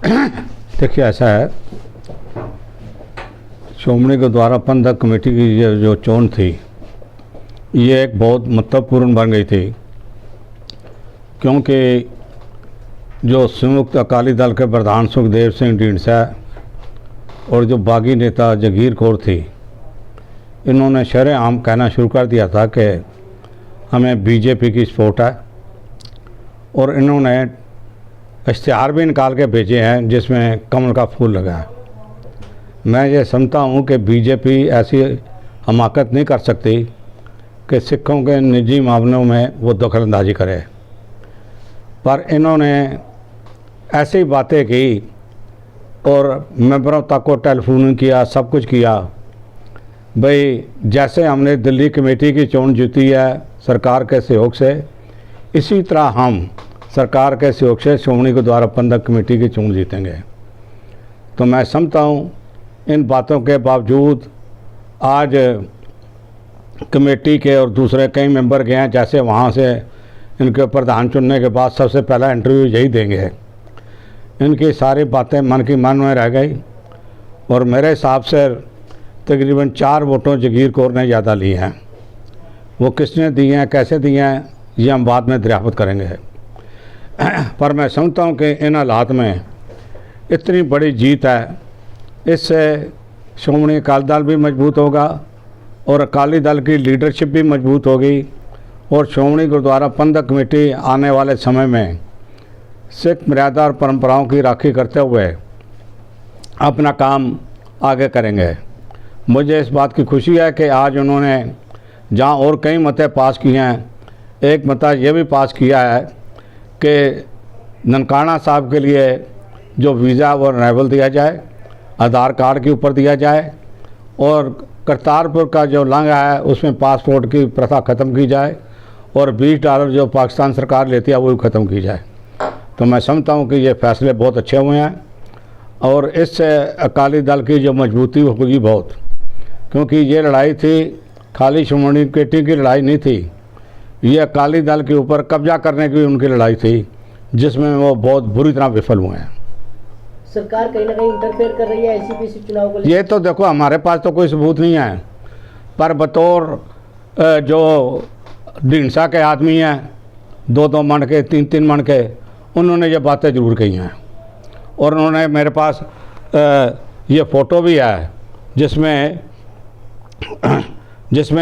देखिए ऐसा है, श्रोमणी गुरुद्वारा प्रबंधक कमेटी की जो चोन थी ये एक बहुत महत्वपूर्ण बन गई थी, क्योंकि जो संयुक्त अकाली दल के प्रधान सुखदेव सिंह ढींडसा और जो बागी नेता जगीर कौर थी, इन्होंने शरेआम कहना शुरू कर दिया था कि हमें बीजेपी की सपोर्ट है, और इन्होंने इश्तिहार भी निकाल के भेजे हैं जिसमें कमल का फूल लगा है। मैं ये समझता हूँ कि बीजेपी ऐसी हमाकत नहीं कर सकती कि सिखों के निजी मामलों में वो दखलंदाजी करे, पर इन्होंने ऐसी बातें की और मेंबरों तक को टेलीफोन किया, सब कुछ किया। भाई जैसे हमने दिल्ली कमेटी की चोन जीती है सरकार के सहयोग से, इसी तरह हम सरकार के सहयोग से श्रोमणी गुरुद्वारा प्रबंधक कमेटी की चोन जीतेंगे। तो मैं समझता हूँ इन बातों के बावजूद आज कमेटी के और दूसरे कई मेंबर गए हैं, जैसे वहाँ से इनके प्रधान चुनने के बाद सबसे पहला इंटरव्यू यही देंगे। इनकी सारी बातें मन की मन में रह गई और मेरे हिसाब से तकरीबन 4 वोटों जगीर कौर ने ज़्यादा लिए हैं। वो किसने दिए हैं, कैसे दिए हैं, ये हम बाद में दरियाफ्त करेंगे। पर मैं समझता हूँ कि इन हालात में इतनी बड़ी जीत है, इससे श्रोमणी अकाली दल भी मजबूत होगा और अकाली दल की लीडरशिप भी मजबूत होगी, और श्रोमणी गुरुद्वारा प्रबंधक कमेटी आने वाले समय में सिख मर्यादा और परंपराओं की राखी करते हुए अपना काम आगे करेंगे। मुझे इस बात की खुशी है कि आज उन्होंने जहां और कई मतें पास किए हैं, एक मता ये भी पास किया है कि ननकाना साहब के लिए जो वीज़ा वो रिन्यूएबल दिया जाए, आधार कार्ड के ऊपर दिया जाए, और करतारपुर का जो लांघा है उसमें पासपोर्ट की प्रथा ख़त्म की जाए, और $20 जो पाकिस्तान सरकार लेती है वो भी ख़त्म की जाए। तो मैं समझता हूँ कि ये फ़ैसले बहुत अच्छे हुए हैं और इससे अकाली दल की जो मजबूती होगी बहुत, क्योंकि ये लड़ाई थी खाली श्रोमणी कमेटी की लड़ाई नहीं थी, ये अकाली दल के ऊपर कब्जा करने की उनकी लड़ाई थी, जिसमें वो बहुत बुरी तरह विफल हुए हैं। सरकार कहीं ना कहीं इंटरफेयर कर रही है ICPC चुनाव को? ये तो देखो हमारे पास तो कोई सबूत नहीं है, पर बतौर जो ढींडसा के आदमी हैं, 2-2 मन के, 3-3 मन के, उन्होंने ये बातें ज़रूर कही हैं। और उन्होंने मेरे पास ये फ़ोटो भी है जिसमें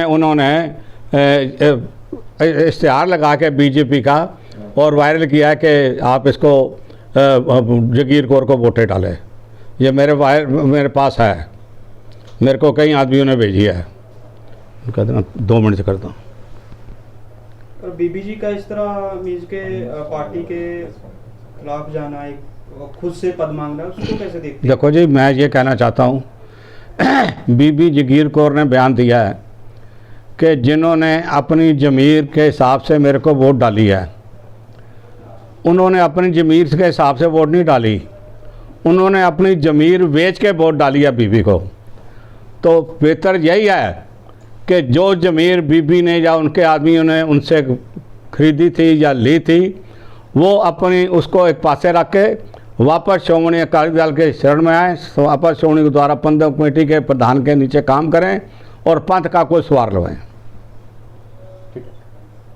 उन्होंने इश्तिहार लगा के बीजेपी का और वायरल किया है कि आप इसको जगीर कौर को वोटें डालें। ये मेरे पास है, मेरे को कई आदमियों ने भेजी है। कहते देना 2 मिनट से करता हूँ। और बीबीजी का इस तरह मीज के पार्टी के खिलाफ जाना, एक खुद से पद मांगना, उसको कैसे देखते हैं? देखो जी, मैं ये कहना चाहता हूँ बीबी जगीर कौर ने बयान दिया है कि जिन्होंने अपनी ज़मीर के हिसाब से मेरे को वोट डाली है, उन्होंने अपनी ज़मीर के हिसाब से वोट नहीं डाली, उन्होंने अपनी ज़मीर बेच के वोट डाली है बीबी को। तो बेहतर यही है कि जो ज़मीर बीबी ने या उनके आदमियों ने उनसे खरीदी थी या ली थी, वो अपनी उसको एक पासे रख के वापस श्रोमणी अकाली दल के शरण में आए, वापस श्रोमणी गुरुद्वारा प्रबंधक कमेटी के प्रधान के नीचे काम करें और पंथ का कोई सवार लगवाएं।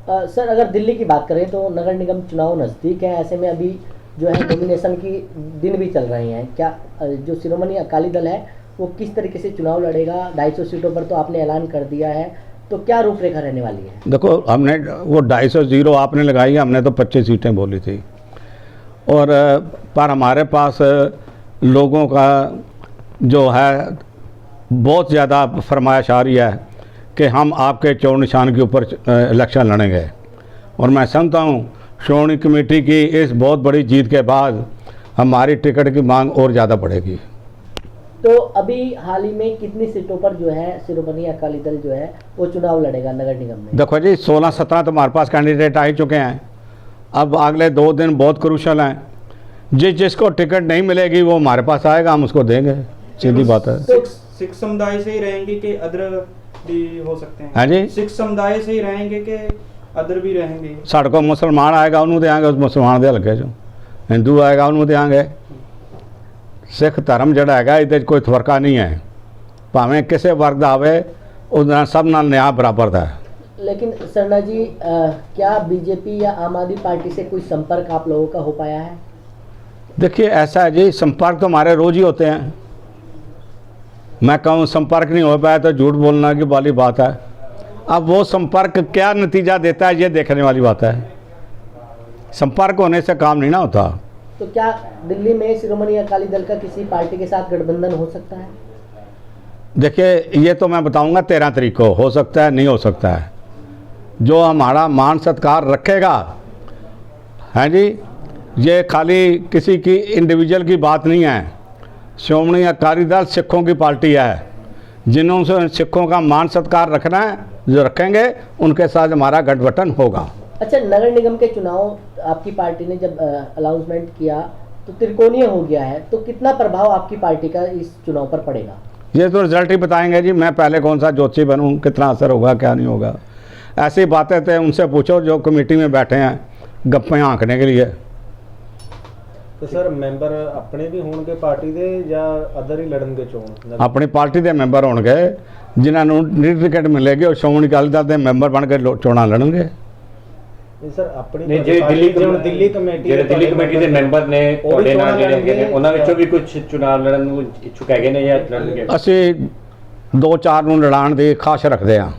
सर, अगर दिल्ली की बात करें तो नगर निगम चुनाव नज़दीक है, ऐसे में अभी जो है नॉमिनेशन की दिन भी चल रहे हैं। क्या जो शिरोमणि अकाली दल है वो किस तरीके से चुनाव लड़ेगा? 250 सीटों पर तो आपने ऐलान कर दिया है, तो क्या रूपरेखा रहने वाली है? देखो, हमने वो 250 आपने लगाई है, हमने तो 25 सीटें बोली थी, और पर हमारे पास लोगों का जो है बहुत ज़्यादा फरमाइश आ रही है कि हम आपके चौड़ निशान के ऊपर इलेक्शन लड़ेंगे। और मैं समझता हूँ श्रोमणी कमेटी की इस बहुत बड़ी जीत के बाद हमारी टिकट की मांग और ज़्यादा बढ़ेगी। तो अभी हाल ही में कितनी सीटों पर जो है शिरोमणि अकाली दल जो है वो चुनाव लड़ेगा नगर निगम में? देखो जी, 16-17 तो हमारे पास कैंडिडेट आ ही चुके हैं। अब अगले 2 दिन बहुत क्रूशल हैं। जिसको टिकट नहीं मिलेगी वो हमारे पास आएगा, हम उसको देंगे, सीधी बात है। तो सिख समुदाय से ही रहेंगे कि अदर भी हो सकते हैं? हाँ जी, सिख समुदाय से ही रहेंगे कि अदर भी रहेंगे? साढ़े को मुसलमान आएगा उन्होंने देंगे, उस मुसलमान दे लगे, जो हिंदू आएगा उन्होंने देंगे। सिख धर्म ਜਿਹੜਾ ਹੈਗਾ ਇਹਦੇ 'ਚ ਕੋਈ ਫਰਕਾ नहीं है, ਭਾਵੇਂ ਕਿਸੇ ਵਰਗ ਦਾ ਆਵੇ ਉਹਦਾ ਸਭ ਨਾਲ ਨਿਆਂ ਬਰਾबर ਦਾ है। लेकिन सरना जी क्या बीजेपी या आम आदमी पार्टी से कोई संपर्क आप लोगों का हो पाया है? देखिए ऐसा है जी, संपर्क तो हमारे रोज़ ही होते हैं। मैं कहूँ संपर्क नहीं हो पाया तो झूठ बोलना की वाली बात है। अब वो संपर्क क्या नतीजा देता है ये देखने वाली बात है। संपर्क होने से काम नहीं ना होता। तो क्या दिल्ली में शिरोमणि अकाली दल का किसी पार्टी के साथ गठबंधन हो सकता है? देखिए ये तो मैं बताऊंगा 13 तारीख को, हो सकता है नहीं हो सकता है। जो हमारा मान सत्कार रखेगा है जी, ये खाली किसी की इंडिविजुअल की बात नहीं है। श्रोमणी अकाली दल सिखों की पार्टी है, जिन्होंने सिखों का मान सत्कार रखना है, जो रखेंगे उनके साथ हमारा गठबंधन होगा। अच्छा, नगर निगम के चुनाव आपकी पार्टी ने जब अनाउंसमेंट किया तो त्रिकोणीय हो गया है, तो कितना प्रभाव आपकी पार्टी का इस चुनाव पर पड़ेगा? ये तो रिजल्ट ही बताएंगे जी। मैं पहले कौन सा ज्योतिषी बनूं, कितना असर होगा क्या नहीं होगा, ऐसी बातें तो उनसे पूछो जो कमेटी में बैठे हैं गप्पे आंकने के लिए। तो सर मैंबर अपने भी होंगे पार्टी दे या अदर ही लड़नगे चोण? अपनी पार्टी के मैंबर होंगे, जिन्होंने नी टिकट मिलेगी और श्रोमणी अकाली दल के मैंबर बन के चोणां लड़नगे। सर अपनी नहीं, जे दिल्ली कमेटी ਜਿਹੜੇ ਦਿੱਲੀ ਕਮੇਟੀ ਦੇ ਮੈਂਬਰ ਨੇ ਤੁਹਾਡੇ ਨਾਲ ਜਿਹੜੇ ਹੈਗੇ ਨੇ ਉਹਨਾਂ ਵਿੱਚੋਂ ਵੀ ਕੁਝ ਚੁਣਾਵ ਲੜਨ ਨੂੰ ਇੱਛੁਕ ਹੈਗੇ ਨੇ ਜਾਂ ਲੜਨਗੇ? ਅਸੀਂ 2-4 ਨੂੰ ਲੜਾਉਣ ਦੀ ਖਾਸ਼ ਰੱਖਦੇ ਹਾਂ।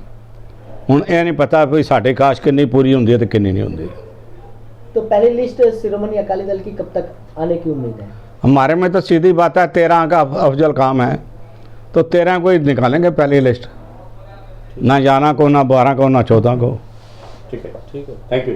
ਹੁਣ ਇਹ ਨਹੀਂ ਪਤਾ ਵੀ ਸਾਡੀ ਖਾਸ਼ ਕਿੰਨੀ ਪੂਰੀ ਹੁੰਦੀ ਹੈ ਤੇ ਕਿੰਨੀ नहीं ਹੁੰਦੀ। तो पहली लिस्ट शिरोमणि अकाली दल की कब तक आने की उम्मीद है? हमारे में तो सीधी बात है, 13 का अफजल काम है, तो 13 को ही निकालेंगे पहली लिस्ट, ना 11 को, ना 12 को, ना 14 को। ठीक है, थैंक यू।